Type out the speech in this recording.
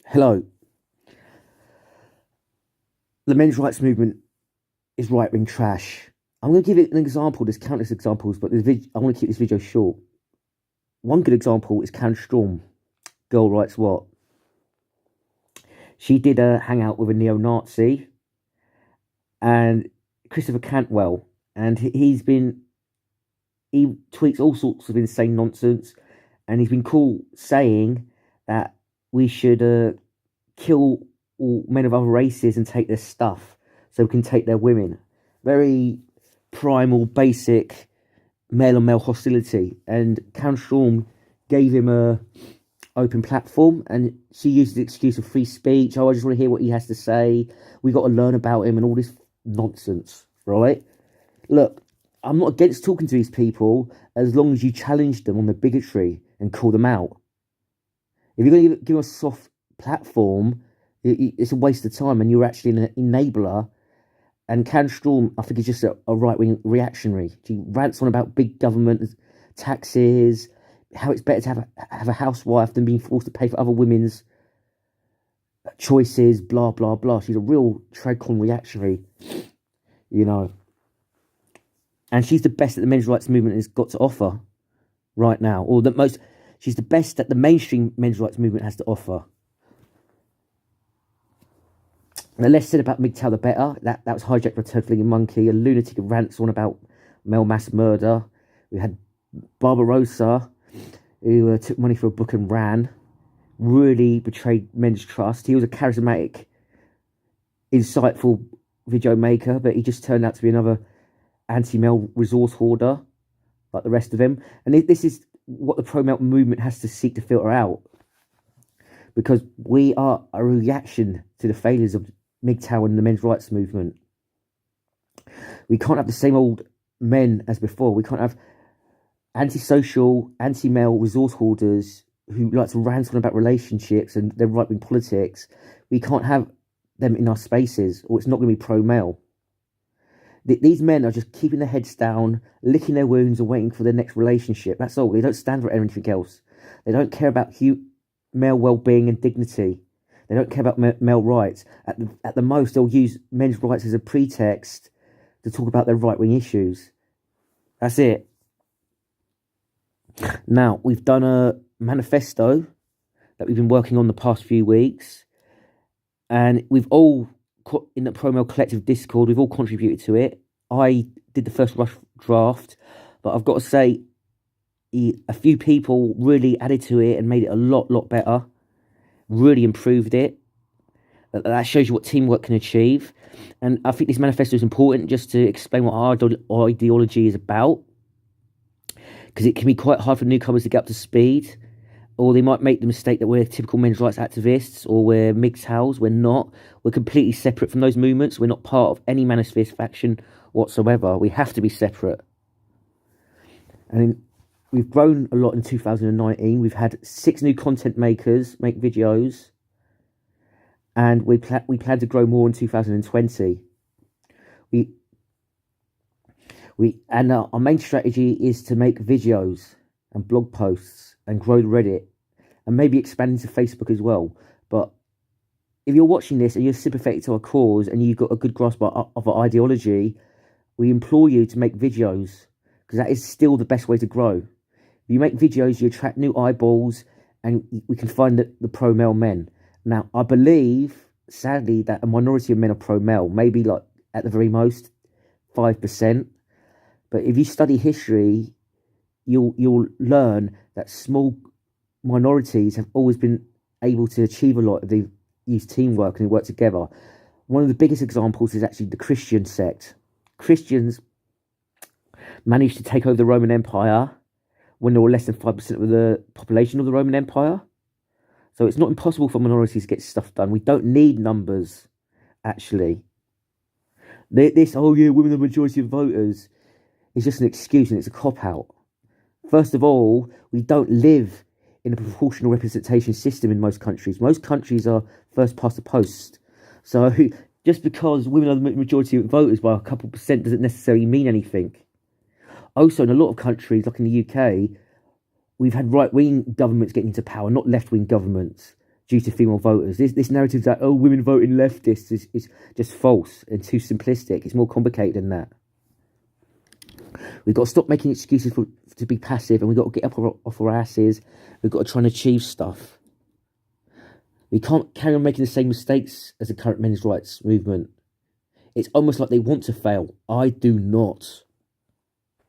Hello. The men's rights movement is right wing trash. I'm going to give it an example. There's countless examples, but I want to keep this video short. One good example is Karen Storm. Girl writes what? She did a hangout with a neo Nazi and Christopher Cantwell, and he tweets all sorts of insane nonsense, and he's been caught saying that we should kill all men of other races and take their stuff so we can take their women. Very primal, basic male on male hostility. And Karen Storm gave him a open platform, and she used the excuse of free speech. Oh, I just want to hear what he has to say. We got to learn about him and all this nonsense, right? Look, I'm not against talking to these people as long as you challenge them on the bigotry and call them out. If you're going to give a soft platform, it's a waste of time, and you're actually an enabler. And Karen Storm, I think, is just a right-wing reactionary. She rants on about big government, taxes, how it's better to have a housewife than being forced to pay for other women's choices, blah, blah, blah. She's a real trade-con reactionary, you know. And she's the best that the men's rights movement has got to offer right now. Or she's the best that the mainstream men's rights movement has to offer. The less said about MGTOW, the better. That was hijacked by a turd-flinging monkey, a lunatic who rants on about male mass murder. We had Barbarossa, who took money for a book and ran. Really betrayed men's trust. He was a charismatic, insightful video maker, but he just turned out to be another anti-male resource hoarder, like the rest of them. And this is what the pro-male movement has to seek to filter out. Because we are a reaction to the failures of MGTOW and the men's rights movement. We can't have the same old men as before. We can't have antisocial, anti-male resource hoarders who like to rant on about relationships and their right-wing politics. We can't have them in our spaces, or it's not going to be pro-male. These men are just keeping their heads down, licking their wounds and waiting for their next relationship. That's all. They don't stand for anything else. They don't care about male well-being and dignity. They don't care about male rights. At the most, they'll use men's rights as a pretext to talk about their right-wing issues. That's it. Now, we've done a manifesto that we've been working on the past few weeks, and we've all, in the Pro-Male Collective Discord, we've all contributed to it. I did the first rough draft, but I've got to say, a few people really added to it and made it a lot better. Really improved it. That shows you what teamwork can achieve. And I think this manifesto is important just to explain what our ideology is about. Because it can be quite hard for newcomers to get up to speed. Or they might make the mistake that we're typical men's rights activists, or we're MGTOWs. We're not. We're completely separate from those movements. We're not part of any Manifesto faction whatsoever. We have to be separate. And we've grown a lot in 2019. We've had 6 new content makers make videos, and we plan to grow more in 2020. Our main strategy is to make videos and blog posts and grow Reddit, and maybe expand into Facebook as well. But if you're watching this and you're sympathetic to our cause and you've got a good grasp of our ideology, we implore you to make videos, because that is still the best way to grow. If you make videos, you attract new eyeballs, and we can find the pro-male men. Now, I believe, sadly, that a minority of men are pro-male, maybe like at the very most 5%. But if you study history, you'll learn that small minorities have always been able to achieve a lot if they use teamwork and they work together. One of the biggest examples is actually the Christian sect. Christians managed to take over the Roman Empire when there were less than 5% of the population of the Roman Empire. So it's not impossible for minorities to get stuff done. We don't need numbers, actually. Oh yeah, women are the majority of voters, is just an excuse, and it's a cop-out. First of all, we don't live in a proportional representation system in most countries. Most countries are first past the post. So just because women are the majority of voters by a couple percent doesn't necessarily mean anything. Also, in a lot of countries, like in the UK, we've had right-wing governments getting into power, not left-wing governments. due to female voters. This narrative that, oh, women voting leftists is just false and too simplistic. It's more complicated than that. We've got to stop making excuses to be passive, and we've got to get up off our asses. We've got to try and achieve stuff. We can't carry on making the same mistakes as the current men's rights movement. It's almost like they want to fail. I do not.